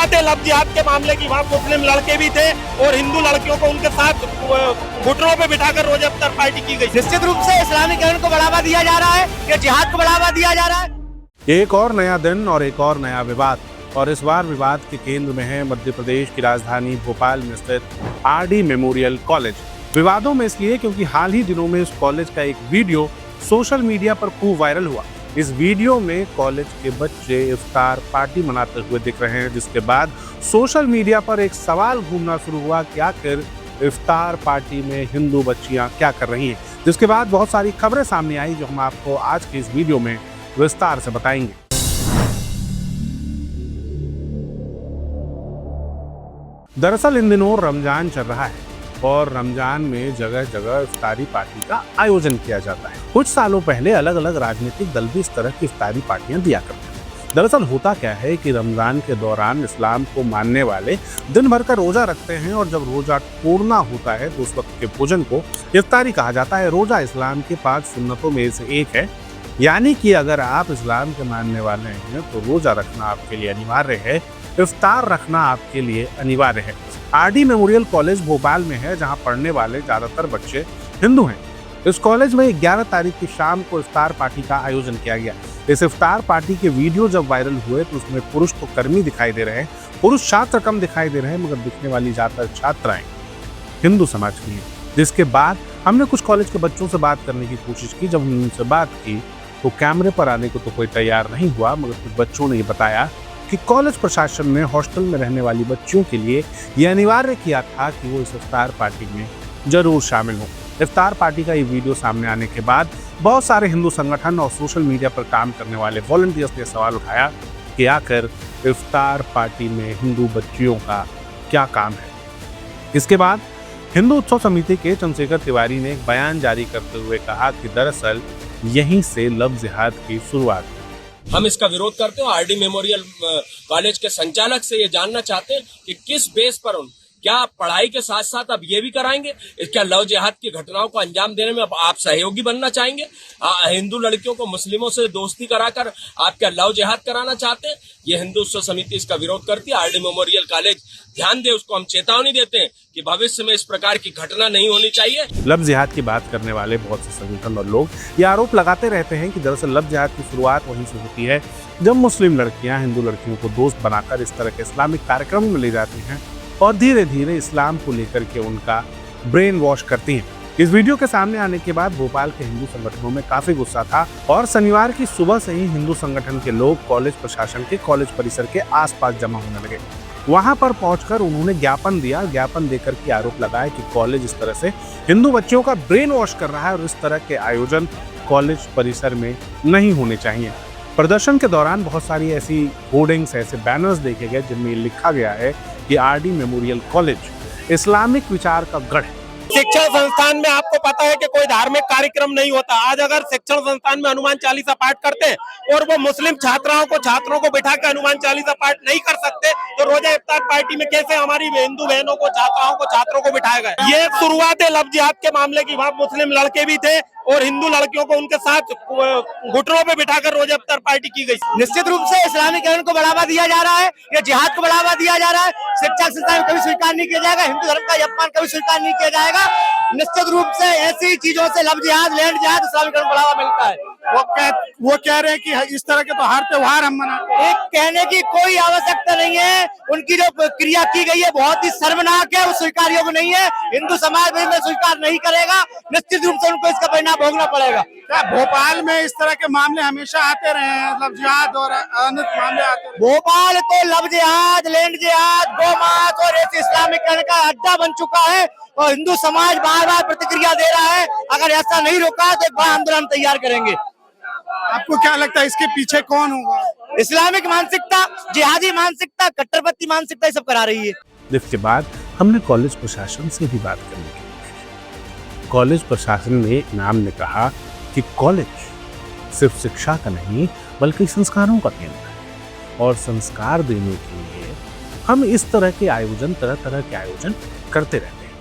शुरुआत है लव जिहाद के मामले की। वहाँ मुस्लिम लड़के भी थे और हिंदू लड़कियों को उनके साथ घुटनों पे बिठाकर रोजे अफ्तार पार्टी की गई। निश्चित रूप से इस्लामीकरण को बढ़ावा दिया जा रहा है, ये जिहाद को बढ़ावा दिया जा रहा है। एक और नया दिन और एक और नया विवाद, और इस बार विवाद के केंद्र में है मध्य प्रदेश की राजधानी भोपाल में स्थित आरडी मेमोरियल कॉलेज। विवादों में इसलिए क्योंकि हाल ही दिनों में इस कॉलेज का एक वीडियो सोशल मीडिया पर खूब वायरल हुआ। इस वीडियो में कॉलेज के बच्चे इफ्तार पार्टी मनाते हुए दिख रहे हैं, जिसके बाद सोशल मीडिया पर एक सवाल घूमना शुरू हुआ कि आखिर इफ्तार पार्टी में हिंदू बच्चियां क्या कर रही हैं, जिसके बाद बहुत सारी खबरें सामने आई जो हम आपको आज के इस वीडियो में विस्तार से बताएंगे। दरअसल इन दिनों रमजान चल रहा है और रमजान में जगह जगह इफ्तारी पार्टी का आयोजन किया जाता है। कुछ सालों पहले अलग अलग राजनीतिक दल भी इस तरह की इफ्तारी पार्टियां दिया करते हैं। दरअसल होता क्या है कि रमजान के दौरान इस्लाम को मानने वाले दिन भर का रोजा रखते हैं और जब रोजा तोड़ना होता है तो उस वक्त के भोजन को इफ्तारी कहा जाता है। रोजा इस्लाम के 5 सुन्नतों में से एक है, यानी कि अगर आप इस्लाम के मानने वाले हैं तो रोजा रखना आपके लिए अनिवार्य है, इफ्तार रखना आपके लिए अनिवार्य है। आरडी मेमोरियल कॉलेज भोपाल में है, जहां पढ़ने वाले ज्यादातर बच्चे हिंदू हैं। इस कॉलेज में 11 तारीख की शाम को इफ्तार पार्टी का आयोजन किया गया। इस इफ्तार पार्टी के वीडियो जब वायरल हुए तो उसमें पुरुष तो कर्मी दिखाई दे रहे हैं, पुरुष छात्र कम दिखाई दे रहे हैं, मगर दिखने वाली ज्यादातर छात्राएं हिंदू समाज की हैं। जिसके बाद हमने कुछ कॉलेज के बच्चों से बात करने की कोशिश की। जब हमने उनसे बात की तो कैमरे पर आने को तो कोई तैयार नहीं हुआ, मगर कुछ बच्चों ने ये बताया कि कॉलेज प्रशासन ने हॉस्टल में रहने वाली बच्चियों के लिए यह अनिवार्य किया था कि वो इस इफ्तार पार्टी में जरूर शामिल हों। इफ्तार पार्टी का ये वीडियो सामने आने के बाद बहुत सारे हिंदू संगठन और सोशल मीडिया पर काम करने वाले वॉलंटियर्स ने सवाल उठाया कि आखिर इफ्तार पार्टी में हिंदू बच्चियों का क्या काम है। इसके बाद हिंदू उत्सव समिति के चंद्रशेखर तिवारी ने एक बयान जारी करते हुए कहा कि दरअसल यहीं से लव जिहाद की शुरुआत। हम इसका विरोध करते हैं। आरडी मेमोरियल कॉलेज के संचालक से ये जानना चाहते हैं कि किस बेस पर उन क्या पढ़ाई के साथ साथ अब ये भी कराएंगे, क्या लव जिहाद की घटनाओं को अंजाम देने में आप सहयोगी बनना चाहेंगे? हिंदू लड़कियों को मुस्लिमों से दोस्ती कराकर आप क्या लव जिहाद कराना चाहते हैं? ये हिंदू उत्सव समिति इसका विरोध करती है। आरडी मेमोरियल कॉलेज ध्यान दे, उसको हम चेतावनी देते हैं कि भविष्य में इस प्रकार की घटना नहीं होनी चाहिए। लव जिहाद की बात करने वाले बहुत से संगठन और लोग ये आरोप लगाते रहते हैं कि दरअसल लव जिहाद की शुरुआत वहीं से होती है जब मुस्लिम लड़कियां हिंदू लड़कियों को दोस्त बनाकर इस तरह के इस्लामिक कार्यक्रम में ले जाती हैं और धीरे धीरे इस्लाम को लेकर के उनका ब्रेन वॉश करती हैं। इस वीडियो के सामने आने के बाद भोपाल के हिंदू संगठनों में काफी गुस्सा था और शनिवार की सुबह से ही हिंदू संगठन के लोग कॉलेज प्रशासन के कॉलेज परिसर के आसपास जमा होने लगे। वहां पर पहुंचकर उन्होंने ज्ञापन दिया। ज्ञापन देकर के आरोप लगाया कि कॉलेज इस तरह से हिंदू बच्चियों का ब्रेन वॉश कर रहा है और इस तरह के आयोजन कॉलेज परिसर में नहीं होने चाहिए। प्रदर्शन के दौरान बहुत सारी ऐसी होर्डिंग्स, ऐसे बैनर्स देखे गए जिनमें लिखा गया है कि आरडी मेमोरियल कॉलेज इस्लामिक विचार का गढ़ है। शिक्षण संस्थान में आपको पता है कि कोई धार्मिक कार्यक्रम नहीं होता। आज अगर शिक्षण संस्थान में हनुमान चालीसा पाठ करते हैं और वो मुस्लिम छात्रों को बिठा के हनुमान चालीसा पाठ नहीं कर सकते तो रोजा इफ्तार पार्टी में कैसे हमारी हिंदू बहनों को, छात्रों को बिठाया गया? ये एक शुरुआत है लव जिहाद के मामले की। वहाँ मुस्लिम लड़के भी थे और हिंदू लड़कियों को उनके साथ घुटनों पे बिठाकर रोजे इफ्तार पार्टी की गई। निश्चित रूप से इस्लामीकरण को बढ़ावा दिया जा रहा है, ये जिहाद को बढ़ावा दिया जा रहा है। शिक्षा संस्थान कभी स्वीकार नहीं किया जाएगा, हिंदू धर्म का अपमान कभी स्वीकार नहीं किया जाएगा। निश्चित रूप से ऐसी चीजों से लव जिहाद, लैंड जिहाद, इस्लामीकरण बढ़ावा मिलता है। वो कह रहे हैं कि इस तरह के तो हर त्योहार हम मनाते हैं। एक कहने की कोई आवश्यकता नहीं है। उनकी जो क्रिया की गई है बहुत ही शर्मनाक है, वो स्वीकार योग्य नहीं है। हिंदू समाज में स्वीकार नहीं करेगा। निश्चित रूप से उनको इसका परिणाम भोगना पड़ेगा। क्या भोपाल में इस तरह के मामले हमेशा आते रहे हैं, लव जिहाद और अन्य मामले आते रहे? भोपाल तो लव जिहाद, लैंड जिहाद, गोमांस और ऐसे इस्लामीकरण का अड्डा बन चुका है और हिंदू समाज बार बार प्रतिक्रिया दे रहा है। अगर ऐसा नहीं रोका तो एक बड़ा आंदोलन तैयार करेंगे। आपको क्या लगता है इसके पीछे कौन होगा? इस्लामिक मानसिकता, जिहादी मानसिकता, कट्टरपंथी मानसिकता ये सब करा रही है। जिसके बाद हमने कॉलेज प्रशासन से भी बात करने की कोशिश की। कॉलेज प्रशासन ने एक नाम ने कहा कि कॉलेज सिर्फ शिक्षा का नहीं बल्कि संस्कारों का केंद्र है और संस्कार देने के लिए हम इस तरह के आयोजन, तरह तरह के आयोजन करते रहते हैं।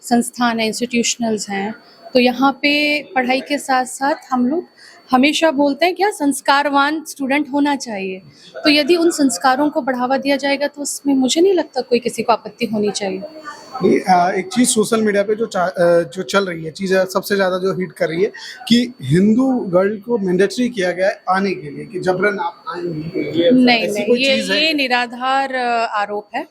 संस्थान है, इंस्टीट्यूशनल्स हैं, तो यहाँ पे पढ़ाई के साथ साथ हम लोग हमेशा बोलते हैं क्या संस्कारवान स्टूडेंट होना चाहिए, तो यदि उन संस्कारों को बढ़ावा दिया जाएगा तो उसमें मुझे नहीं लगता कोई किसी को आपत्ति होनी चाहिए। एक चीज सोशल मीडिया पे जो चल रही है चीज सबसे ज्यादा जो हिट कर रही है कि हिंदू गर्ल को मैंडेटरी किया गया है आने के लिए कि जबरन आप आएंगे। नहीं, ये निराधार आरोप है।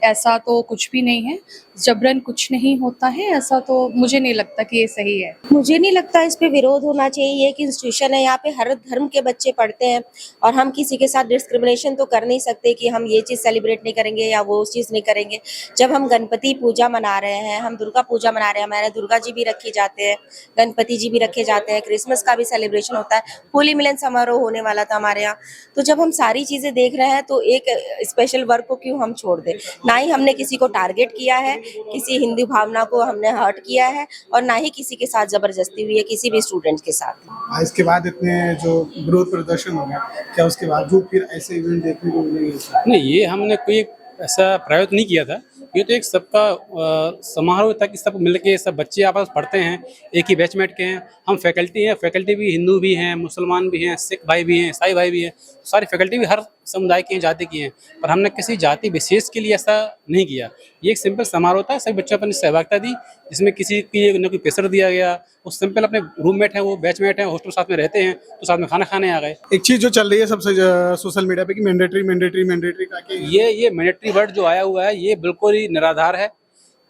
ऐसा तो कुछ भी नहीं है, जबरन कुछ नहीं होता है, ऐसा तो मुझे नहीं लगता कि ये सही है। मुझे नहीं लगता इस पे विरोध होना चाहिए। ये एक इंस्टीट्यूशन है, यहाँ पे हर धर्म के बच्चे पढ़ते हैं और हम किसी के साथ डिस्क्रिमिनेशन तो कर नहीं सकते कि हम ये चीज़ सेलिब्रेट नहीं करेंगे या वो चीज़ नहीं करेंगे। जब हम गणपति पूजा मना रहे हैं, हम दुर्गा पूजा मना रहे हैं, हमारे दुर्गा जी भी रखे जाते हैं, गणपति जी भी रखे जाते हैं, क्रिसमस का भी सेलिब्रेशन होता है, होली मिलन समारोह होने वाला था हमारे यहाँ। तो जब हम सारी चीज़ें देख रहे हैं तो एक स्पेशल वर्क को क्यों हम छोड़ दें। ना ही हमने किसी को टारगेट किया है, किसी हिंदू भावना को हमने हर्ट किया है और ना ही किसी के साथ जबरदस्ती हुई है किसी भी स्टूडेंट के साथ। इसके बाद इतने जो विरोध प्रदर्शन हो गया, क्या उसके बाद जो फिर ऐसे इवेंट देखने को मिलेंगे? नहीं, ये हमने कोई ऐसा प्रयास नहीं किया था। ये तो एक सबका समारोह था कि सब मिलके सब बच्चे आपस में पढ़ते हैं, एक ही बैचमेट के हैं। हम फैकल्टी हैं, फैकल्टी भी हिंदू भी हैं, मुसलमान भी हैं, सिख भाई भी हैं, ईसाई भाई भी हैं। सारी फैकल्टी भी हर समुदाय की हैं, जाति की हैं, पर हमने किसी जाति विशेष के लिए ऐसा नहीं किया। ये एक सिंपल समारोह था, सभी बच्चों अपनी सहभागिता दी, जिसमें किसी की न कोई प्रेशर दिया गया। वो सिंपल अपने रूममेट हैं, वो बैचमेट हैं, हॉस्टल साथ में रहते हैं, तो साथ में खाना खाने आ गए। एक चीज जो चल रही है सबसे सोशल मीडिया पे कि मैंडेटरी का कि ये मैंडेटरी वर्ड जो आया हुआ है ये बिल्कुल ही निराधार है।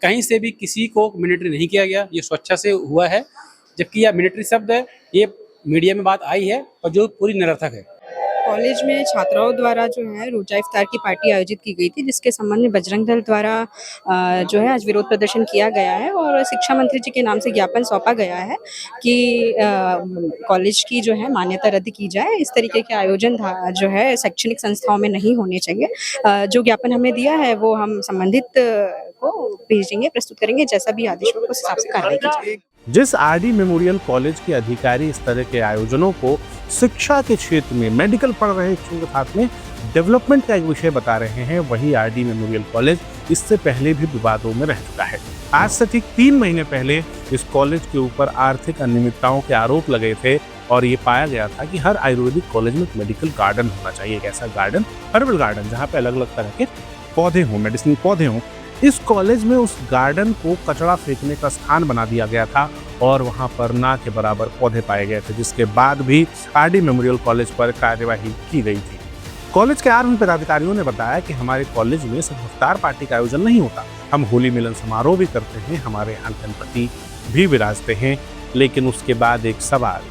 कहीं से भी किसी को मैंडेटरी नहीं किया गया, ये स्वेच्छा से हुआ है। जबकि यह मैंडेटरी शब्द है, ये मीडिया में बात आई है और जो पूरी निरर्थक है। कॉलेज में छात्राओं द्वारा जो है रोजा इफ्तार की पार्टी आयोजित की गई थी, जिसके संबंध में बजरंग दल द्वारा जो है आज विरोध प्रदर्शन किया गया है और शिक्षा मंत्री जी के नाम से ज्ञापन सौंपा गया है कि कॉलेज की जो है मान्यता रद्द की जाए। इस तरीके के आयोजन जो है शैक्षणिक संस्थाओं में नहीं होने चाहिए। जो ज्ञापन हमने दिया है वो हम संबंधित को भेजेंगे, प्रस्तुत करेंगे, जैसा भी आदेश हो उस हिसाब से कार्रवाई की जाएगी। जिस आरडी मेमोरियल कॉलेज के अधिकारी इस तरह के आयोजनों को शिक्षा के क्षेत्र में मेडिकल पढ़ रहे बच्चों के साथ में डेवलपमेंट का एक विषय बता रहे हैं, वही आरडी मेमोरियल कॉलेज इससे पहले भी विवादों में रह चुका है। आज से ठीक 3 महीने पहले इस कॉलेज के ऊपर आर्थिक अनियमितताओं के आरोप लगे थे और ये पाया गया था कि हर आयुर्वेदिक कॉलेज में एक मेडिकल गार्डन होना चाहिए, एक ऐसा गार्डन, हर्बल गार्डन, जहाँ पे अलग अलग तरह के पौधे हों, मेडिसिन पौधे हों। इस कॉलेज में उस गार्डन को कचरा फेंकने का स्थान बना दिया गया था और वहां पर ना के बराबर पौधे पाए गए थे, जिसके बाद भी आरडी मेमोरियल कॉलेज पर कार्यवाही की गई थी। कॉलेज के आरएन पदाधिकारियों ने बताया कि हमारे कॉलेज में सिर्फ इफ्तार पार्टी का आयोजन नहीं होता, हम होली मिलन समारोह भी करते हैं, हमारे यहाँ गणपति भी विराजते हैं। लेकिन उसके बाद एक सवाल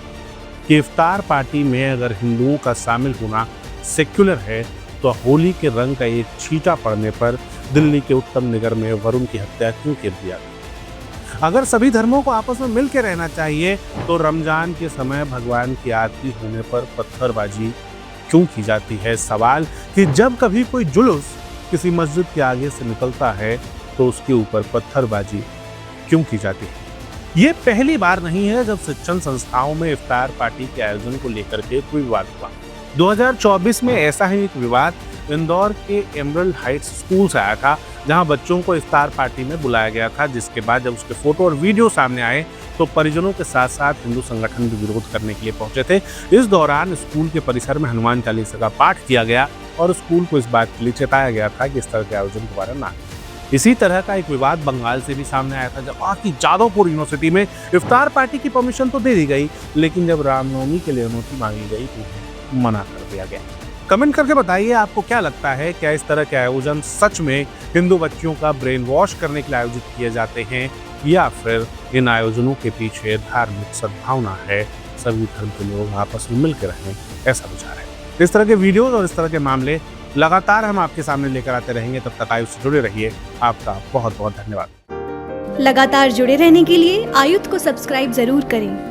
कि इफ्तार पार्टी में अगर हिंदुओं का शामिल होना सेक्युलर है तो होली के रंग का एक छींटा पड़ने पर दिल्ली के उत्तम नगर में वरुण की हत्या क्यों कर दिया गया? अगर सभी धर्मों को आपस में मिल के रहना चाहिए तो रमजान के समय भगवान की आरती होने पर पत्थरबाजी क्यों की जाती है? सवाल कि जब कभी कोई जुलूस किसी मस्जिद के आगे से निकलता है तो उसके ऊपर पत्थरबाजी क्यों की जाती है? ये पहली बार नहीं है जब शिक्षण संस्थाओं में इफ्तार पार्टी के आयोजन को लेकर के कोई विवाद हुआ। 2024 में ऐसा ही एक विवाद इंदौर के एमरल्ड हाइट्स स्कूल से आया था, जहां बच्चों को इफ्तार पार्टी में बुलाया गया था, जिसके बाद जब उसके फोटो और वीडियो सामने आए तो परिजनों के साथ साथ हिंदू संगठन भी विरोध करने के लिए पहुंचे थे। इस दौरान स्कूल के परिसर में हनुमान चालीसा का पाठ किया गया और स्कूल को इस बात के लिए चेताया गया था कि इस तरह के आयोजन दोबारा ना। इसी तरह का एक विवाद बंगाल से भी सामने आया था, जब वहाँ की जादवपुर यूनिवर्सिटी में इफ्तार पार्टी की परमिशन तो दे दी गई, लेकिन जब रामनवमी के लिए अनुमति मांगी गई तो मना कर दिया गया। कमेंट करके बताइए आपको क्या लगता है, क्या इस तरह के आयोजन सच में हिंदू बच्चियों का ब्रेन वॉश करने के लिए आयोजित किए जाते हैं या फिर इन आयोजनों के पीछे धार्मिक सद्भावना है, सभी धर्म के लोग आपस में मिलकर रहें, ऐसा विचार है। इस तरह के वीडियोस और इस तरह के मामले लगातार हम आपके सामने लेकर आते रहेंगे। तब तक आयुष से जुड़े रहिए। आपका बहुत बहुत धन्यवाद। लगातार जुड़े रहने के लिए आयुध को सब्सक्राइब जरूर करें।